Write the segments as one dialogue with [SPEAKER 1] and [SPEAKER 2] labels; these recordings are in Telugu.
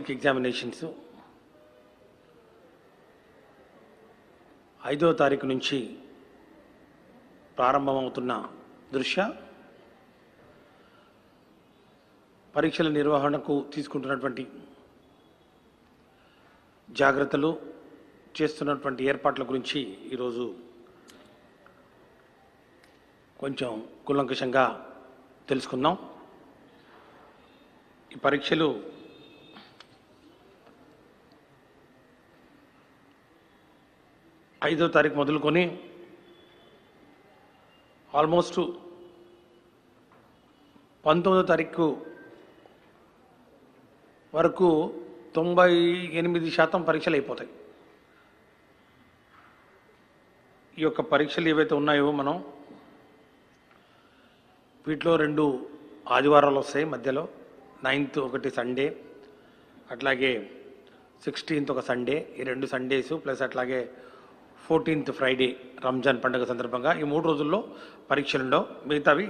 [SPEAKER 1] పబ్లిక్ ఎగ్జామినేషన్స్ 5వ తారీఖు నుంచి ప్రారంభమవుతున్న దృష్ట్యా పరీక్షల నిర్వహణకు తీసుకుంటున్నటువంటి జాగ్రత్తలు, చేస్తున్నటువంటి ఏర్పాట్ల గురించి ఈరోజు కొంచెం కూలంకషంగా తెలుసుకుందాం. ఈ పరీక్షలు ఐదో తారీఖు మొదలుకొని ఆల్మోస్ట్ 19వ తారీఖు వరకు 98% పరీక్షలు అయిపోతాయి. ఈ యొక్క పరీక్షలు ఏవైతే ఉన్నాయో వీటిలో 2 ఆదివారాలు వస్తాయి మధ్యలో. 9th ఒకటి సండే, అట్లాగే 16th ఒక సండే. ఈ 2 సండేస్ ప్లస్ అట్లాగే 14th ఫ్రైడే రంజాన్ పండుగ సందర్భంగా ఈ 3 రోజుల్లో పరీక్షలు ఉండవు. మిగతావి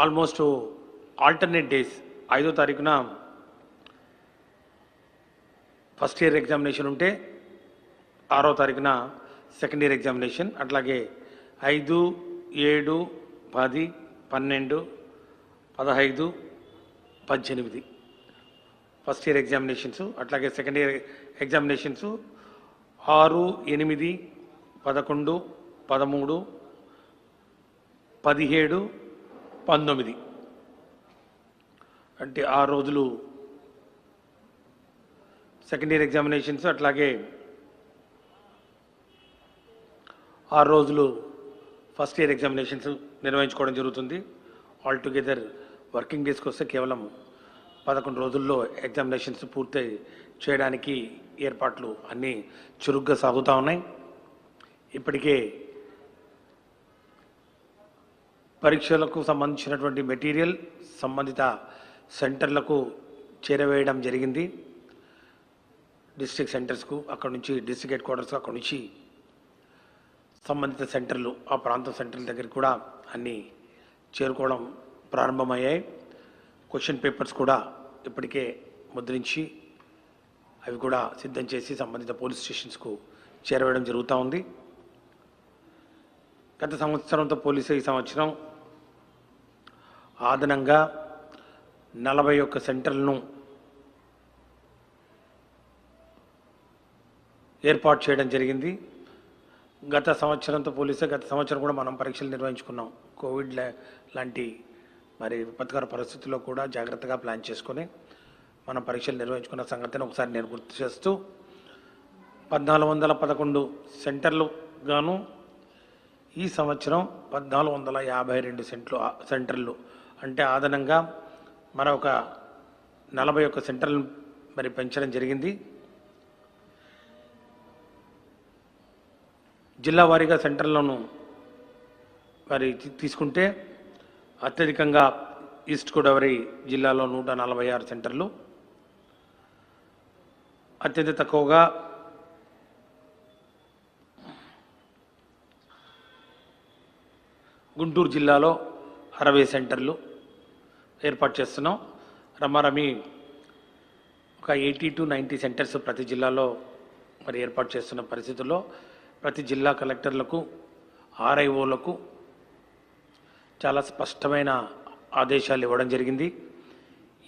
[SPEAKER 1] ఆల్మోస్ట్ ఆల్టర్నేట్ డేస్. 5వ తారీఖున ఫస్ట్ ఇయర్ ఎగ్జామినేషన్ ఉంటే 6వ తారీఖున సెకండ్ ఇయర్ ఎగ్జామినేషన్, అట్లాగే 5, 7, 10, 12, 15, 18 ఫస్ట్ ఇయర్ ఎగ్జామినేషన్స్. అట్లాగే సెకండ్ ఇయర్ ఎగ్జామినేషన్స్ 6, 8, 11, 13, 17, 19 అంటే 6 రోజులు సెకండ్ ఇయర్ ఎగ్జామినేషన్స్, అట్లాగే 6 రోజులు ఫస్ట్ ఇయర్ ఎగ్జామినేషన్స్ నిర్వహించుకోవడం జరుగుతుంది. ఆల్ టుగెదర్ వర్కింగ్ డేస్కి వస్తే కేవలం 11 రోజుల్లో ఎగ్జామినేషన్స్ పూర్తి చేయడానికి ఏర్పాట్లు అన్నీ చురుగ్గా సాగుతూ ఉన్నాయి. ఇప్పటికే పరీక్షలకు సంబంధించినటువంటి మెటీరియల్ సంబంధిత సెంటర్లకు చేరవేయడం జరిగింది. డిస్ట్రిక్ట్ సెంటర్స్కు, అక్కడ నుంచి డిస్ట్రిక్ట్ హెడ్ క్వార్టర్స్కు, అక్కడ నుంచి సంబంధిత సెంటర్లు, ఆ ప్రాంతం సెంటర్ల దగ్గరికి కూడా అన్నీ చేరుకోవడం ప్రారంభమయ్యాయి. క్వశ్చన్ పేపర్స్ కూడా ఇప్పటికే ముద్రించి అవి కూడా సిద్ధం చేసి సంబంధిత పోలీస్ స్టేషన్స్కు చేరవేయడం జరుగుతూ ఉంది. గత సంవత్సరంతో పోలీసు ఈ సంవత్సరం అదనంగా 41 సెంటర్లను ఏర్పాటు చేయడం జరిగింది. గత సంవత్సరంతో పోలిస్తే గత సంవత్సరం కూడా మనం పరీక్షలు నిర్వహించుకున్నాం. కోవిడ్ లాంటి విపత్కర పరిస్థితుల్లో కూడా జాగ్రత్తగా ప్లాన్ చేసుకొని మనం పరీక్షలు నిర్వహించుకున్న సంగతిని ఒకసారి నేను గుర్తు చేస్తూ 1411 సెంటర్లు గాను ఈ సంవత్సరం 1452 సెంటర్లు అంటే అదనంగా మరొక 41 సెంటర్లు పెంచడం జరిగింది. జిల్లా వారీగా సెంటర్లను తీసుకుంటే అత్యధికంగా ఈస్ట్ గోదావరి జిల్లాలో 146 సెంటర్లు, అత్యంత తక్కువగా గుంటూరు జిల్లాలో 60 సెంటర్లు ఏర్పాటు చేస్తున్నాం. రమారమి ఒక 80 to 90 సెంటర్స్ ప్రతి జిల్లాలో ఏర్పాటు చేస్తున్న పరిస్థితుల్లో ప్రతి జిల్లా కలెక్టర్లకు, ఆర్ఐఓలకు చాలా స్పష్టమైన ఆదేశాలు ఇవ్వడం జరిగింది.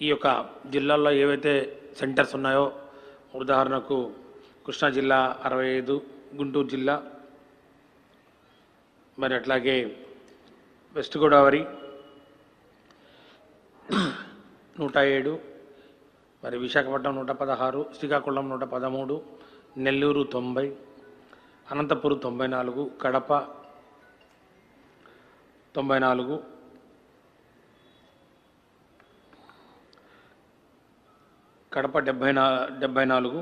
[SPEAKER 1] ఈ యొక్క జిల్లాల్లో ఏవైతే సెంటర్స్ ఉన్నాయో, ఉదాహరణకు కృష్ణా జిల్లా 65, గుంటూరు జిల్లా, అట్లాగే వెస్ట్ గోదావరి 107, విశాఖపట్నం 116, శ్రీకాకుళం 113, నెల్లూరు 90, అనంతపురం 94, కడప 94, కడప 74,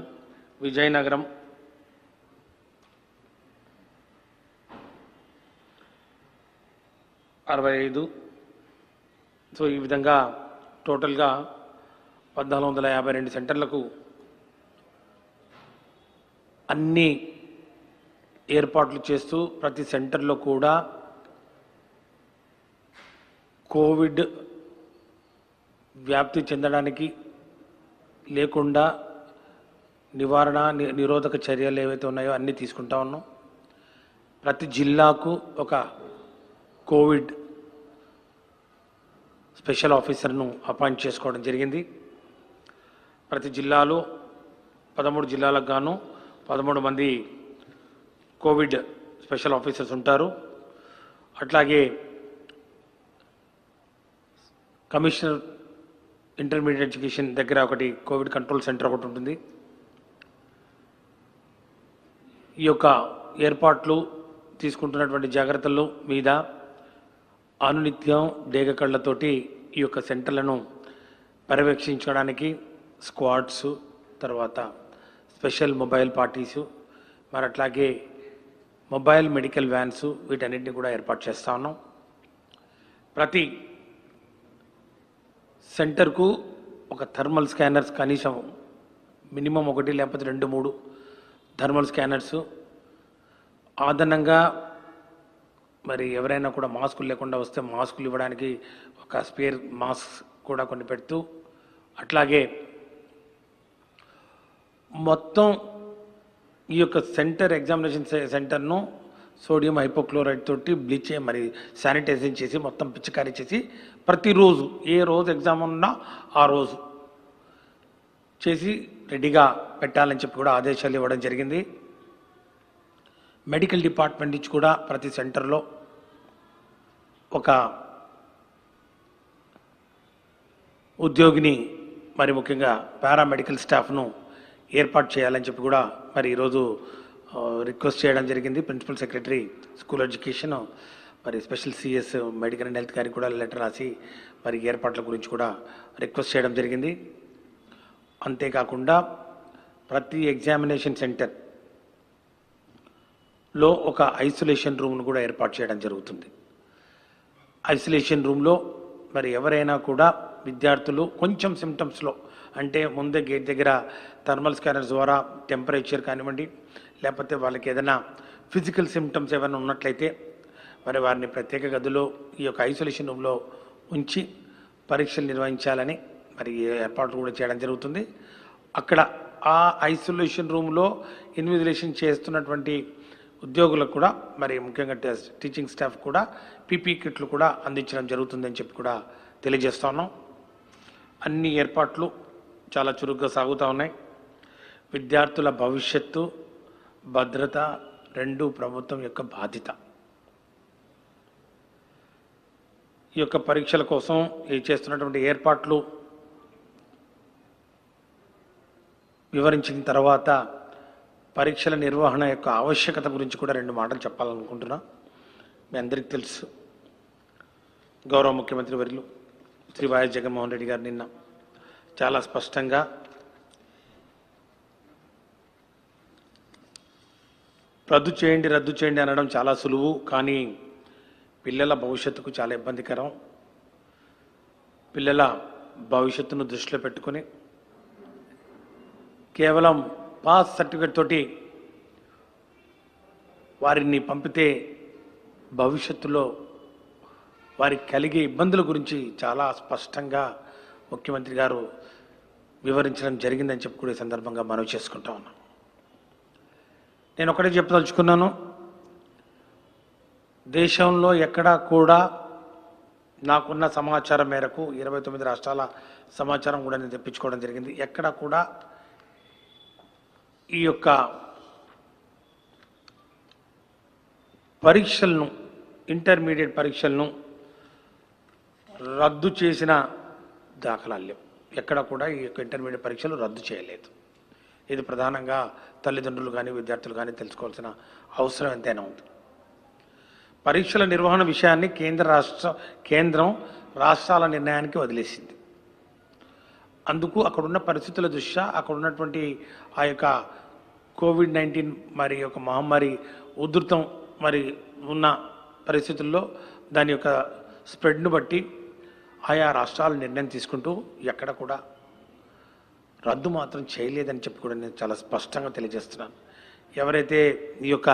[SPEAKER 1] విజయనగరం 65. సో ఈ విధంగా టోటల్గా 1452 సెంటర్లకు అన్ని ఏర్పాట్లు చేస్తూ ప్రతి సెంటర్లో కూడా కోవిడ్ వ్యాప్తి చెందడానికి లేకుండా నివారణ నిరోధక చర్యలు ఏవైతే ఉన్నాయో అన్నీ తీసుకుంటా ఉన్నాం. ప్రతి జిల్లాకు ఒక కోవిడ్ స్పెషల్ ఆఫీసర్ను అపాయింట్ చేసుకోవడం జరిగింది. ప్రతి జిల్లాలో 13 జిల్లాలకు గాను 13 మంది కోవిడ్ స్పెషల్ ఆఫీసర్స్ ఉంటారు. అట్లాగే కమిషనర్ ఇంటర్మీడియట్ ఎడ్యుకేషన్ దగ్గర ఒకటి కోవిడ్ కంట్రోల్ సెంటర్ ఒకటి ఉంటుంది. ఈ యొక్క ఏర్పాట్లు తీసుకుంటున్నటువంటి జాగ్రత్తల మీద అనునిత్యం డేగ కళ్ళతోటి ఈ యొక్క సెంటర్లను పర్యవేక్షించడానికి స్క్వాడ్స్, తర్వాత స్పెషల్ మొబైల్ పార్టీసు, మరి అట్లాగే మొబైల్ మెడికల్ వ్యాన్స్ వీటన్నిటిని కూడా ఏర్పాటు చేస్తూ ఉన్నాం. ప్రతి సెంటర్కు ఒక థర్మల్ స్కానర్స్ కనీసం మినిమం 1 లేకపోతే 2-3 థర్మల్ స్కానర్స్ అదనంగా మరి ఎవరైనా కూడా మాస్కులు లేకుండా వస్తే మాస్కులు ఇవ్వడానికి ఒక స్పేర్ మాస్క్ కూడా కొన్ని పెడుతూ, అట్లాగే మొత్తం ఈ యొక్క సెంటర్ ఎగ్జామినేషన్ సెంటర్ను సోడియం హైపోక్లోరైడ్ తోటి బ్లీచ్ మరి శానిటైజింగ్ చేసి మొత్తం పిచికారీ చేసి ప్రతిరోజు ఏ రోజు ఎగ్జామ్ ఉన్నా ఆ రోజు చేసి రెడీగా పెట్టాలని చెప్పి కూడా ఆదేశాలు ఇవ్వడం జరిగింది. మెడికల్ డిపార్ట్మెంట్ నుంచి కూడా ప్రతి సెంటర్లో ఒక ఉద్యోగిని మరి ముఖ్యంగా పారామెడికల్ స్టాఫ్ను ఏర్పాటు చేయాలని చెప్పి కూడా మరి ఈరోజు రిక్వెస్ట్ చేయడం జరిగింది. ప్రిన్సిపల్ సెక్రటరీ స్కూల్ ఎడ్యుకేషన్ మరి special CS medical and health గారికి కూడా లెటర్ రాసి మరి ఏర్పాట్ల గురించి కూడా రిక్వెస్ట్ చేయడం జరిగింది. అంతేకాకుండా ప్రతి ఎగ్జామినేషన్ సెంటర్లో ఒక ఐసోలేషన్ రూమ్ను కూడా ఏర్పాటు చేయడం జరుగుతుంది. ఐసోలేషన్ రూమ్లో మరి ఎవరైనా కూడా విద్యార్థులు కొంచెం సిమ్టమ్స్లో అంటే ముందే గేట్ దగ్గర థర్మల్ స్కానర్స్ ద్వారా టెంపరేచర్ కానివ్వండి, లేకపోతే వాళ్ళకి ఏదైనా ఫిజికల్ సిమ్టమ్స్ ఏమైనా ఉన్నట్లయితే మరి వారిని ప్రత్యేక గదిలో ఈ యొక్క ఐసోలేషన్ రూమ్లో ఉంచి పరీక్షలు నిర్వహించాలని మరి ఏర్పాట్లు కూడా చేయడం జరుగుతుంది. అక్కడ ఆ ఐసోలేషన్ రూమ్లో ఇన్విజిలేషన్ చేస్తున్నటువంటి ఉద్యోగులకు కూడా మరి ముఖ్యంగా టీచింగ్ స్టాఫ్ కూడా పీపీ కిట్లు కూడా అందించడం జరుగుతుందని చెప్పి కూడా తెలియజేస్తా ఉన్నాం. అన్ని ఏర్పాట్లు చాలా చురుగ్గా సాగుతూ ఉన్నాయి. విద్యార్థుల భవిష్యత్తు, భద్రత రెండు ప్రభుత్వం యొక్క బాధ్యత. ఈ యొక్క పరీక్షల కోసం చేస్తున్నటువంటి ఏర్పాట్లు వివరించిన తర్వాత పరీక్షల నిర్వహణ యొక్క ఆవశ్యకత గురించి కూడా 2 మాటలు చెప్పాలనుకుంటున్నా. మీ అందరికీ తెలుసు, గౌరవ ముఖ్యమంత్రి వర్యులు శ్రీ వైఎస్ జగన్మోహన్ రెడ్డి గారు నిన్న చాలా స్పష్టంగా రద్దు చేయండి అనడం చాలా సులువు, కానీ పిల్లల భవిష్యత్తుకు చాలా ఇబ్బందికరం. పిల్లల భవిష్యత్తును దృష్టిలో పెట్టుకొని కేవలం పాస్ సర్టిఫికేట్ తోటి వారిని పంపితే భవిష్యత్తులో వారికి కలిగే ఇబ్బందుల గురించి చాలా స్పష్టంగా ముఖ్యమంత్రి గారు వివరించడం జరిగిందని చెప్పి కూడా ఈ సందర్భంగా మనవి చేసుకుంటా ఉన్నాను. నేను ఒకటే చెప్పదలుచుకున్నాను, దేశంలో ఎక్కడా కూడా నాకున్న సమాచారం మేరకు 29 రాష్ట్రాల సమాచారం కూడా నేను తెప్పించుకోవడం జరిగింది. ఎక్కడా కూడా ఈ యొక్క పరీక్షలను, ఇంటర్మీడియట్ పరీక్షలను రద్దు చేసిన దాఖలాలు లేవు. ఎక్కడ కూడా ఈ యొక్క ఇంటర్మీడియట్ పరీక్షలు రద్దు చేయలేదు. ఇది ప్రధానంగా తల్లిదండ్రులు కానీ విద్యార్థులు కానీ తెలుసుకోవాల్సిన అవసరం ఎంతైనా ఉంది. పరీక్షల నిర్వహణ విషయాన్ని కేంద్రం రాష్ట్రాల నిర్ణయానికి వదిలేసింది. అందుకు అక్కడున్న పరిస్థితుల దృష్ట్యా అక్కడ ఉన్నటువంటి ఆ యొక్క కోవిడ్-19 మరి యొక్క మహమ్మారి ఉధృతం మరి ఉన్న పరిస్థితుల్లో దాని యొక్క స్ప్రెడ్ను బట్టి ఆయా రాష్ట్రాలు నిర్ణయం తీసుకుంటూ ఎక్కడ కూడా రద్దు మాత్రం చేయలేదని చెప్పి కూడా నేను చాలా స్పష్టంగా తెలియజేస్తున్నాను. ఎవరైతే ఈ యొక్క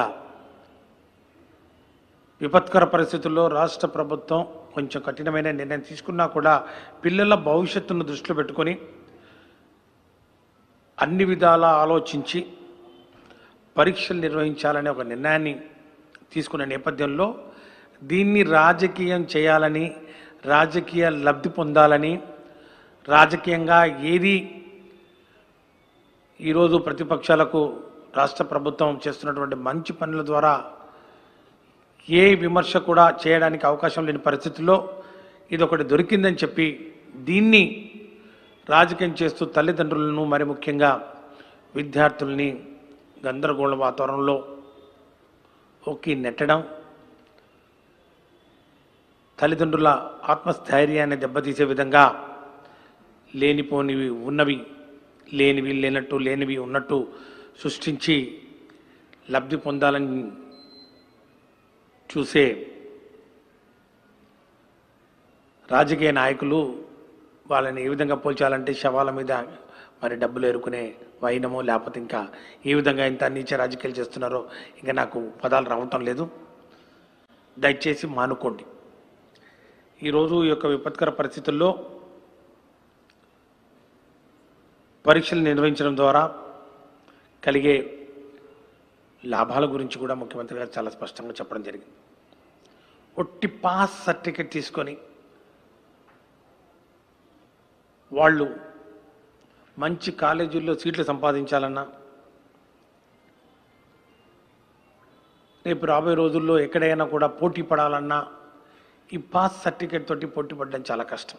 [SPEAKER 1] విపత్కర పరిస్థితుల్లో రాష్ట్ర ప్రభుత్వం కొంచెం కఠినమైన నిర్ణయం తీసుకున్నా కూడా పిల్లల భవిష్యత్తును దృష్టిలో పెట్టుకొని అన్ని విధాలా ఆలోచించి పరీక్షలు నిర్వహించాలనే ఒక నిర్ణయాన్ని తీసుకున్న నేపథ్యంలో దీన్ని రాజకీయం చేయాలని, రాజకీయ లబ్ధి పొందాలని, రాజకీయంగా ఏది ఈరోజు ప్రతిపక్షాలకు రాష్ట్ర ప్రభుత్వం చేస్తున్నటువంటి మంచి పనుల ద్వారా ఏ విమర్శ కూడా చేయడానికి అవకాశం లేని పరిస్థితుల్లో ఇది ఒకటి దొరికిందని చెప్పి దీన్ని రాజకీయం చేస్తూ తల్లిదండ్రులను, మరి ముఖ్యంగా విద్యార్థుల్ని గందరగోళ వాతావరణంలో ఒక్కి నెట్టడం, తల్లిదండ్రుల ఆత్మస్థైర్యాన్ని దెబ్బతీసే విధంగా లేనిపోనివి ఉన్నవి, లేనివి లేనట్టు, లేనివి ఉన్నట్టు సృష్టించి లబ్ధి పొందాలని చూసే రాజకీయ నాయకులు వాళ్ళని ఏ విధంగా పోల్చాలంటే శవాల మీద మరి డబ్బులు ఏరుకునే వైనమో, లేకపోతే ఇంకా ఏ విధంగా ఇంత నీచ రాజకీయాలు చేస్తున్నారో ఇంకా నాకు పదాలు రావటం లేదు. దయచేసి మానుకోండి. ఈరోజు ఈ యొక్క విపత్కర పరిస్థితుల్లో పరీక్షలు నిర్వహించడం ద్వారా కలిగే లాభాల గురించి కూడా ముఖ్యమంత్రి గారు చాలా స్పష్టంగా చెప్పడం జరిగింది. ఒట్టి పాస్ సర్టిఫికెట్ తీసుకొని వాళ్ళు మంచి కాలేజీల్లో సీట్లు సంపాదించాలన్నా, రేపు రాబోయే రోజుల్లో ఎక్కడైనా కూడా పోటీ పడాలన్నా ఈ పాస్ సర్టిఫికెట్ తోటి పోటీ పడడం చాలా కష్టం.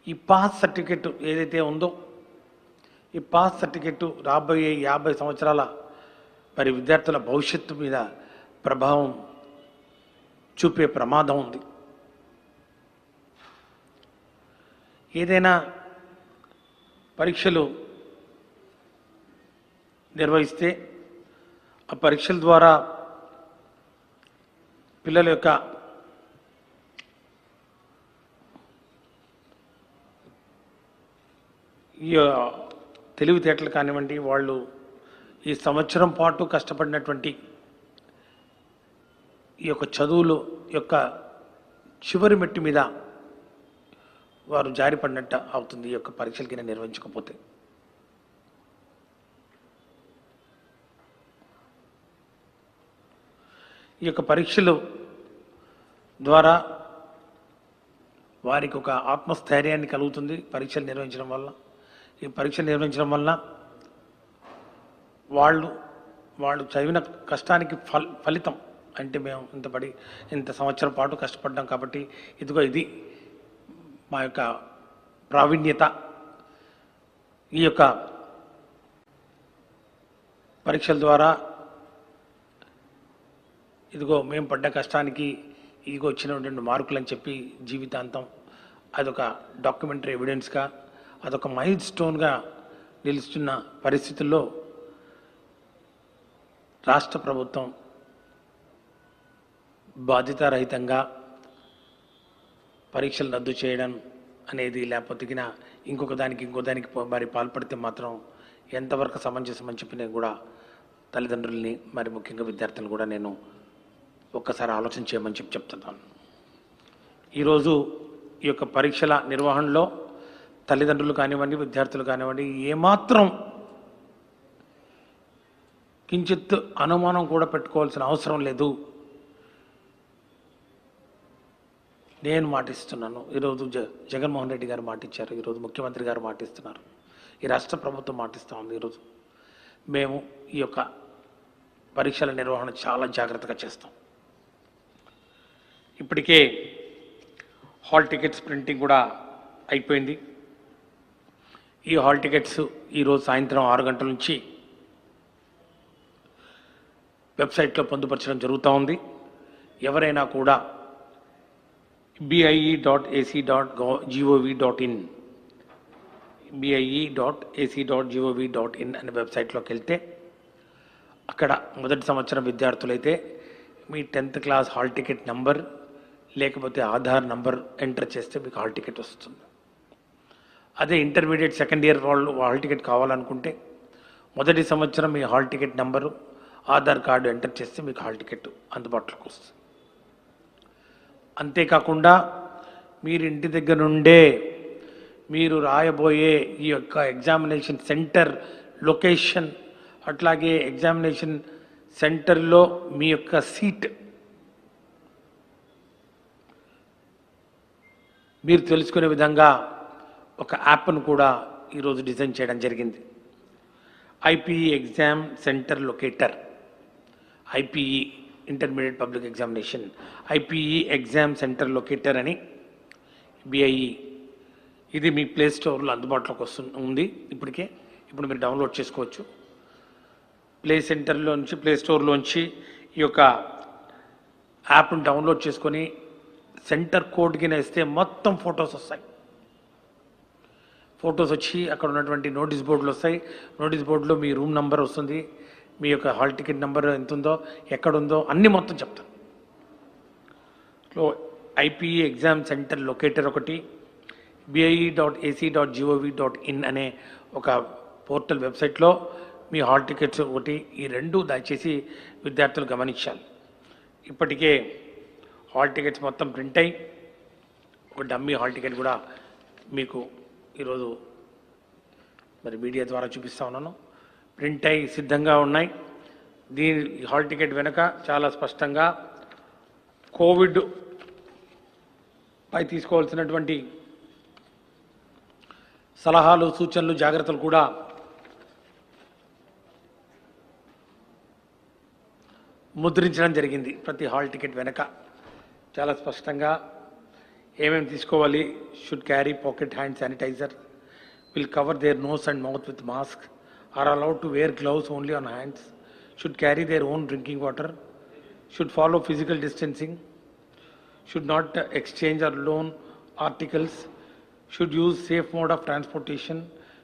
[SPEAKER 1] ఈ పాస్ సర్టిఫికెట్ ఏదైతే ఉందో ఈ పాస్ సర్టిఫికెట్ రాబోయే 50 సంవత్సరాల మరి విద్యార్థుల భవిష్యత్తు మీద ప్రభావం చూపే ప్రమాదం ఉంది. ఏదైనా పరీక్షలు నిర్వహిస్తే ఆ పరీక్షల ద్వారా పిల్లల యొక్క ఈ తెలివితేటలు కానివ్వండి, వాళ్ళు ఈ సంవత్సరం పాటు కష్టపడినటువంటి ఈ యొక్క చదువులు యొక్క చివరి మెట్టు మీద వారు జారిపడినట్టు అవుతుంది ఈ యొక్క పరీక్షలకి నిర్వహించకపోతే. ఈ యొక్క పరీక్షలు ద్వారా వారికి ఒక ఆత్మస్థైర్యాన్ని కలుగుతుంది. పరీక్షలు నిర్వహించడం వల్ల, ఈ పరీక్షలు నిర్వహించడం వల్ల వాళ్ళు చదివిన కష్టానికి ఫలితం అంటే మేము ఇంత సంవత్సరం పాటు కష్టపడ్డాం కాబట్టి ఇదిగో ఇది మా యొక్క ప్రావీణ్యత. ఈ యొక్క పరీక్షల ద్వారా ఇదిగో మేము పడ్డ కష్టానికి ఇదిగో వచ్చినటువంటి మార్కులు అని చెప్పి జీవితాంతం అదొక డాక్యుమెంటరీ ఎవిడెన్స్గా, అదొక మైల్ స్టోన్గా నిలుస్తున్న పరిస్థితుల్లో రాష్ట్ర ప్రభుత్వం బాధ్యతారహితంగా పరీక్షలు రద్దు చేయడం అనేది, లేకపోతే ఇంకో దానికి మరి పాల్పడితే మాత్రం ఎంతవరకు సమంజసం అని చెప్పి నేను కూడా తల్లిదండ్రుల్ని, మరి ముఖ్యంగా విద్యార్థులను కూడా నేను ఒక్కసారి ఆలోచన చేయమని చెప్తున్నాను. ఈరోజు ఈ యొక్క పరీక్షల నిర్వహణలో తల్లిదండ్రులు కానివ్వండి, విద్యార్థులు కానివ్వండి, ఏమాత్రం కించిత్ అనుమానం కూడా పెట్టుకోవాల్సిన అవసరం లేదు. నేను మాటిస్తున్నాను. ఈరోజు జగన్మోహన్ రెడ్డి గారు మాటిచ్చారు, ఈరోజు ముఖ్యమంత్రి గారు మాటిస్తున్నారు, ఈ రాష్ట్ర ప్రభుత్వం మాటిస్తూ ఉంది. ఈరోజు మేము ఈ యొక్క పరీక్షల నిర్వహణ చాలా జాగ్రత్తగా చేస్తాం. ఇప్పటికే హాల్ టికెట్స్ ప్రింటింగ్ కూడా అయిపోయింది. ఈ హాల్ టికెట్స్ ఈరోజు సాయంత్రం 6 గంటల నుంచి వెబ్సైట్లో పొందుపరచడం జరుగుతూ ఉంది. ఎవరైనా కూడా bie.ac.gov.in bie.ac.gov.in అనే వెబ్సైట్లోకి వెళ్తే అక్కడ మొదటి సంవత్సరం విద్యార్థులైతే మీ 10th class hall ticket number లేకపోతే ఆధార్ నంబర్ ఎంటర్ చేస్తే మీకు హాల్ టికెట్ వస్తుంది. అదే ఇంటర్మీడియట్ సెకండ్ ఇయర్ వాళ్ళు హాల్ టికెట్ కావాలనుకుంటే మొదటి సంవత్సరం మీ hall ticket number, Aadhaar card enter చేస్తే మీకు హాల్ టికెట్ అందుబాటులోకి వస్తుంది. అంతేకాకుండా మీరు ఇంటి దగ్గర నుండే మీరు రాయబోయే ఈ యొక్క ఎగ్జామినేషన్ సెంటర్ లొకేషన్, అట్లాగే ఎగ్జామినేషన్ సెంటర్లో మీ యొక్క సీట్ మీరు తెలుసుకునే విధంగా ఒక యాప్ను కూడా ఈరోజు డిజైన్ చేయడం జరిగింది. IPE exam centre locator, IPE intermediate public examination, IPE exam centre locator అని బిఐఈ, ఇది మీ ప్లే స్టోర్లో అందుబాటులోకి ఉంది ఇప్పటికే. ఇప్పుడు మీరు డౌన్లోడ్ చేసుకోవచ్చు. ప్లే స్టోర్లోంచి ఈ యొక్క యాప్ను డౌన్లోడ్ చేసుకొని సెంటర్ కోడ్కి వేస్తే మొత్తం ఫొటోస్ వస్తాయి. ఫొటోస్ వచ్చి అక్కడ ఉన్నటువంటి నోటీస్ బోర్డులు వస్తాయి. నోటీస్ బోర్డులో మీ రూమ్ నెంబర్ వస్తుంది, మీ యొక్క హాల్ టికెట్ నెంబర్ ఎంత ఉందో, ఎక్కడుందో అన్నీ మొత్తం చెప్తాం. ఐపీఈ ఎగ్జామ్ సెంటర్ లొకేటర్ ఒకటి, bie.ac.gov.in అనే ఒక పోర్టల్ వెబ్సైట్లో మీ హాల్ టికెట్స్ ఒకటి, ఈ రెండు దయచేసి విద్యార్థులు గమనించాలి. ఇప్పటికే హాల్ టికెట్స్ మొత్తం ప్రింట్ అయ్యి ఒక డమ్మీ హాల్ టికెట్ కూడా మీకు ఈరోజు మరి మీడియా ద్వారా చూపిస్తూ ఉన్నాను. ప్రింట్ అయ్యి సిద్ధంగా ఉన్నాయి. దీని హాల్ టికెట్ వెనుక చాలా స్పష్టంగా కోవిడ్ పై తీసుకోవాల్సినటువంటి సలహాలు, సూచనలు, జాగ్రత్తలు కూడా ముద్రించడం జరిగింది. ప్రతి హాల్ టికెట్ వెనక చాలా స్పష్టంగా ఏమేమి తీసుకోవాలి. Should carry pocket hand sanitiser, will cover their nose and mouth with mask, are allowed to wear gloves only on hands, should carry their own drinking water, should follow physical distancing, should not exchange or loan articles, should use safe mode of transportation,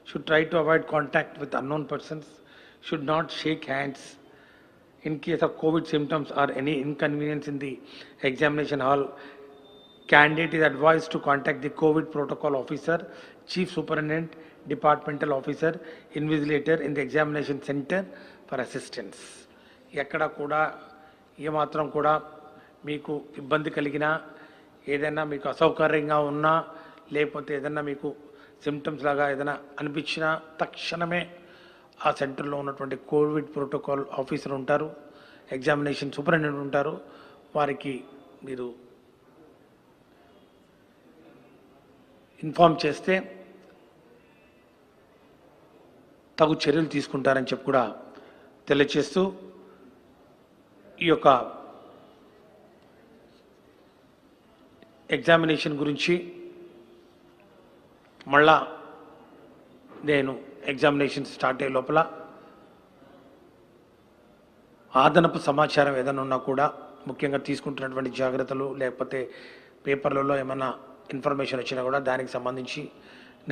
[SPEAKER 1] should try to avoid contact with unknown persons, should not shake hands. In case of COVID symptoms or any inconvenience in the examination hall, candidate is advised to contact the COVID protocol officer, chief superintendent, departmental officer, invigilator in the examination center for assistance. ఎక్కడ కూడా ఏమాత్రం కూడా మీకు ఇబ్బంది కలిగినా, ఏదైనా మీకు అసౌకర్యంగా ఉన్నా, లేకపోతే ఏదైనా మీకు సిమ్టమ్స్ లాగా ఏదైనా అనిపించినా తక్షణమే ఆ సెంటర్లో ఉన్నటువంటి కోవిడ్ ప్రోటోకాల్ ఆఫీసర్ ఉంటారు, ఎగ్జామినేషన్ సూపరింటెండెంట్ ఉంటారు. వారికి మీరు ఇన్ఫామ్ చేస్తే తగు చర్యలు తీసుకుంటారని చెప్పి కూడా తెలియచేస్తూ ఈ యొక్క ఎగ్జామినేషన్ గురించి మళ్ళా నేను ఎగ్జామినేషన్ స్టార్ట్ అయ్యే లోపల అదనపు సమాచారం ఏదైనా ఉన్నా కూడా, ముఖ్యంగా తీసుకుంటున్నటువంటి జాగ్రత్తలు, లేకపోతే పేపర్లలో ఏమైనా ఇన్ఫర్మేషన్ వచ్చినా కూడా దానికి సంబంధించి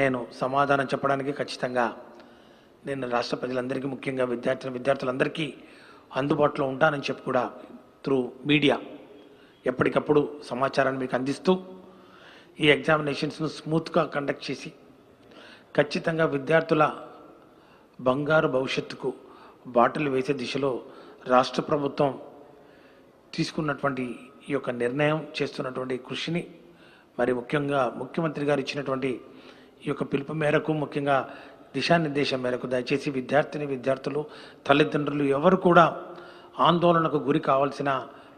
[SPEAKER 1] నేను సమాధానం చెప్పడానికి ఖచ్చితంగా నేను రాష్ట్ర ప్రజలందరికీ, ముఖ్యంగా విద్యార్థులందరికీ అందుబాటులో ఉంటానని చెప్పి కూడా త్రూ మీడియా ఎప్పటికప్పుడు సమాచారాన్ని మీకు అందిస్తూ ఈ ఎగ్జామినేషన్స్ను స్మూత్గా కండక్ట్ చేసి ఖచ్చితంగా విద్యార్థుల బంగారు భవిష్యత్తుకు బాటలు వేసే దిశలో రాష్ట్ర ప్రభుత్వం తీసుకున్నటువంటి ఈ యొక్క నిర్ణయం, చేస్తున్నటువంటి కృషిని, మరి ముఖ్యంగా ముఖ్యమంత్రి గారు ఇచ్చినటువంటి ఈ యొక్క పిలుపు మేరకు, ముఖ్యంగా దిశానిర్దేశం మేరకు దయచేసి విద్యార్థులు, తల్లిదండ్రులు ఎవరు కూడా ఆందోళనకు గురి కావాల్సిన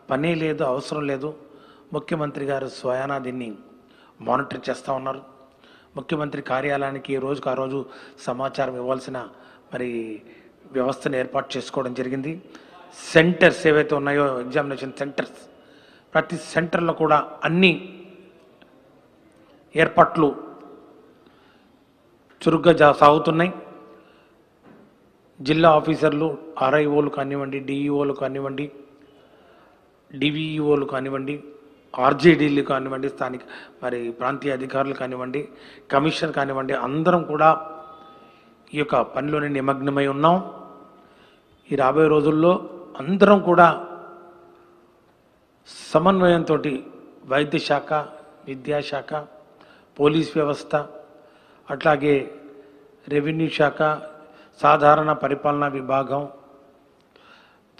[SPEAKER 1] పనే లేదు, అవసరం లేదు. ముఖ్యమంత్రి గారు స్వయానా దీన్ని మానిటర్ చేస్తూ ఉన్నారు. ముఖ్యమంత్రి కార్యాలయానికి రోజుకు ఆ రోజు సమాచారం ఇవ్వాల్సిన మరి వ్యవస్థను ఏర్పాటు చేసుకోవడం జరిగింది. సెంటర్స్ ఏవైతే ఉన్నాయో, ఎగ్జామినేషన్ సెంటర్స్, ప్రతి సెంటర్లో కూడా అన్ని ఏర్పాట్లు చురుగ్గా సాగుతున్నాయి. జిల్లా ఆఫీసర్లు, ఆర్ఐఓలు కానివ్వండి, డిఈఓలు కానివ్వండి, డివిఈఓలు కానివ్వండి, ఆర్జేడీలు కానివ్వండి, స్థానిక మరి ప్రాంతీయ అధికారులు కానివ్వండి, కమిషనర్ కానివ్వండి, అందరం కూడా ఈ యొక్క పనిలోనే నిమగ్నమై ఉన్నాం. ఈ రాబోయే రోజుల్లో అందరం కూడా సమన్వయంతో వైద్య శాఖ, విద్యాశాఖ, పోలీస్ వ్యవస్థ, అట్లాగే రెవెన్యూ శాఖ, సాధారణ పరిపాలనా విభాగం,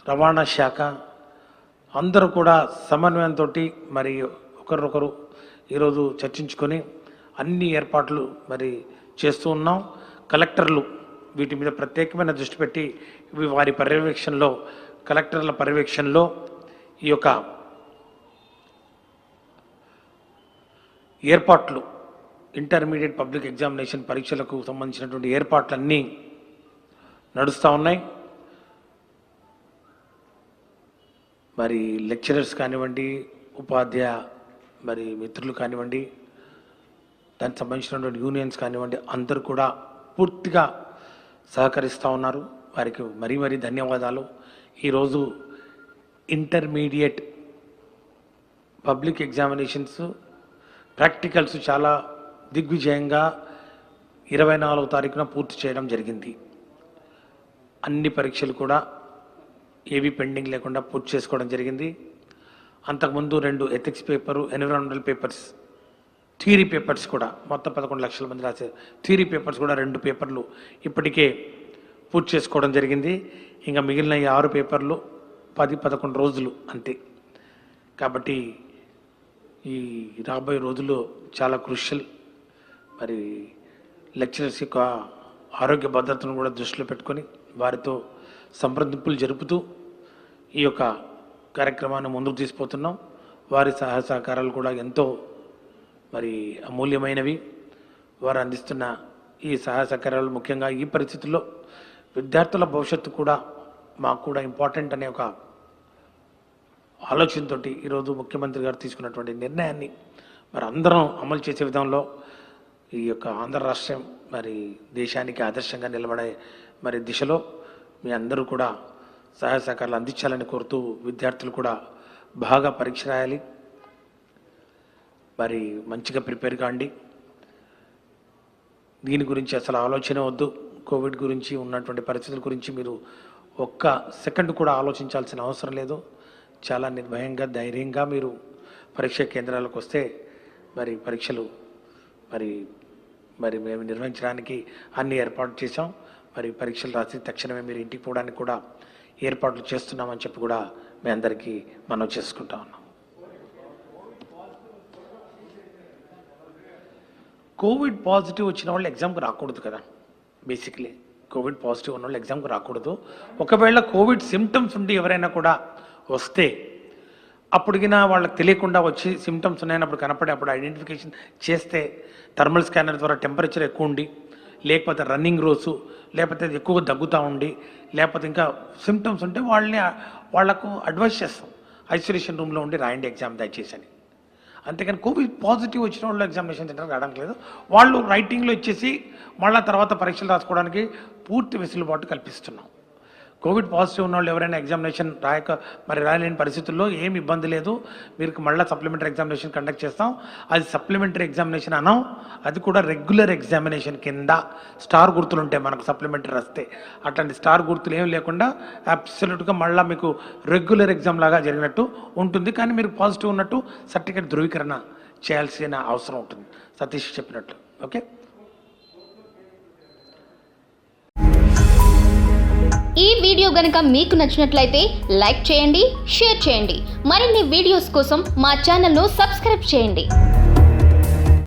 [SPEAKER 1] రవాణా శాఖ, అందరూ కూడా సమన్వయంతో మరి ఒకరొకరు ఈరోజు చర్చించుకొని అన్ని ఏర్పాట్లు మరి చేస్తూ ఉన్నాం. కలెక్టర్లు వీటి మీద ప్రత్యేకమైన దృష్టి పెట్టి వారి పర్యవేక్షణలో, కలెక్టర్ల పర్యవేక్షణలో ఈ యొక్క ఏర్పాట్లు, ఇంటర్మీడియట్ పబ్లిక్ ఎగ్జామినేషన్ పరీక్షలకు సంబంధించినటువంటి ఏర్పాట్లన్నీ నడుస్తూ ఉన్నాయి. మరి లెక్చరర్స్ కానివ్వండి, ఉపాధ్యాయ మరి మిత్రులు కానివ్వండి, దానికి సంబంధించినటువంటి యూనియన్స్ కానివ్వండి, అందరూ కూడా పూర్తిగా సహకరిస్తూ ఉన్నారు. వారికి మరీ మరీ ధన్యవాదాలు. ఈరోజు ఇంటర్మీడియట్ పబ్లిక్ ఎగ్జామినేషన్స్ ప్రాక్టికల్స్ చాలా దిగ్విజయంగా 24వ తారీఖున పూర్తి చేయడం జరిగింది. అన్ని పరీక్షలు కూడా ఏవి పెండింగ్ లేకుండా పూర్తి చేసుకోవడం జరిగింది. అంతకుముందు 2 ethics paper, environmental papers, theory papers కూడా మొత్తం 11 లక్షల మంది రాసే థియరీ పేపర్స్ కూడా 2 పేపర్లు ఇప్పటికే పూర్తి చేసుకోవడం జరిగింది. ఇంకా మిగిలిన 6 పేపర్లు 10-11 రోజులు అంతే. కాబట్టి ఈ రాబోయే రోజుల్లో చాలా క్రూషియల్. మరి లెక్చరర్స్ యొక్క ఆరోగ్య భద్రతను కూడా దృష్టిలో పెట్టుకొని వారితో సంప్రదింపులు జరుపుతూ ఈ యొక్క కార్యక్రమాన్ని ముందుకు తీసుకుపోతున్నాం. వారి సహాయ సహకారాలు కూడా ఎంతో మరి అమూల్యమైనవి. వారు అందిస్తున్న ఈ సహాయ సహకారాలు ముఖ్యంగా ఈ పరిస్థితుల్లో విద్యార్థుల భవిష్యత్తు కూడా మాకు కూడా ఇంపార్టెంట్ అనే ఒక ఆలోచనతో ఈరోజు ముఖ్యమంత్రి గారు తీసుకున్నటువంటి నిర్ణయాన్ని మరి అందరం అమలు చేసే విధంలో ఈ యొక్క ఆంధ్ర రాష్ట్రం మరి దేశానికి ఆదర్శంగా నిలబడే మరి దిశలో మీ అందరూ కూడా సహాయ సహకారాలు అందించాలని కోరుతూ విద్యార్థులు కూడా బాగా పరీక్ష రాయాలి, మరి మంచిగా ప్రిపేర్ కాండి. దీని గురించి అసలు ఆలోచన వద్దు. కోవిడ్ గురించి ఉన్నటువంటి పరిస్థితుల గురించి మీరు ఒక్క సెకండ్ కూడా ఆలోచించాల్సిన అవసరం లేదు. చాలా నిర్భయంగా, ధైర్యంగా మీరు పరీక్షా కేంద్రాలకు వస్తే మరి పరీక్షలు మరి మరి మేము నిర్వహించడానికి అన్ని ఏర్పాట్లు చేసాం. మరి పరీక్షలు రాసి తక్షణమే మీరు ఇంటికి పోవడానికి కూడా ఏర్పాట్లు చేస్తున్నామని చెప్పి కూడా మీ అందరికీ మనం చేసుకుంటా ఉన్నాం. కోవిడ్ పాజిటివ్ వచ్చిన వాళ్ళు ఎగ్జామ్కి రాకూడదు కదా. బేసిక్లీ కోవిడ్ పాజిటివ్ ఉన్న వాళ్ళు ఎగ్జామ్కి రాకూడదు. ఒకవేళ కోవిడ్ సిమ్టమ్స్ ఉండి ఎవరైనా కూడా వస్తే అప్పటికినా వాళ్ళకి తెలియకుండా వచ్చి సిమ్టమ్స్ ఉన్నాయన్నప్పుడు కనపడే అప్పుడు ఐడెంటిఫికేషన్ చేస్తే థర్మల్ స్కానర్ ద్వారా టెంపరేచర్ ఎక్కువ ఉండి, లేకపోతే రన్నింగ్ రోజు, లేకపోతే ఎక్కువగా దగ్గుతూ ఉండి, లేకపోతే ఇంకా సిమ్టమ్స్ ఉంటే వాళ్లకు అడ్వైస్ చేస్తాం, ఐసోలేషన్ రూమ్లో ఉండి రాయండి ఎగ్జామ్ దయచేసి అని. అంతేకాని కోవిడ్ పాజిటివ్ వచ్చిన వాళ్ళు ఎగ్జామినేషన్ సెంటర్కి రావడానికి లేదు. వాళ్ళు రైటింగ్లో ఇచ్చేసి మళ్ళీ తర్వాత పరీక్షలు రాసుకోవడానికి పూర్తి వెసులుబాటు కల్పిస్తున్నాం. కోవిడ్ పాజిటివ్ ఉన్న వాళ్ళు ఎవరైనా ఎగ్జామినేషన్ రాయలేని పరిస్థితుల్లో ఏమి ఇబ్బంది లేదు. మీరు మళ్ళీ సప్లిమెంటరీ ఎగ్జామినేషన్ కండక్ట్ చేస్తాం. అది సప్లిమెంటరీ ఎగ్జామినేషన్ అనం, అది కూడా రెగ్యులర్ ఎగ్జామినేషన్ కింద స్టార్ గుర్తులు ఉంటాయి మనకు సప్లిమెంటరీ వస్తే. అట్లాంటి స్టార్ గుర్తులు ఏమి లేకుండా అబ్సల్యూట్గా మళ్ళీ మీకు రెగ్యులర్ ఎగ్జామ్ లాగా జరిగినట్టు ఉంటుంది. కానీ మీరు పాజిటివ్ ఉన్నట్టు సర్టిఫికేట్ ధృవీకరణ చేయాల్సిన అవసరం ఉంటుంది, సతీష్ చెప్పినట్టు. ఓకే.
[SPEAKER 2] ఈ వీడియో గనుక మీకు నచ్చినట్లయితే లైక్ చేయండి, షేర్ చేయండి. మరిన్ని వీడియోస్ కోసం మా ఛానల్ను సబ్స్క్రైబ్ చేయండి.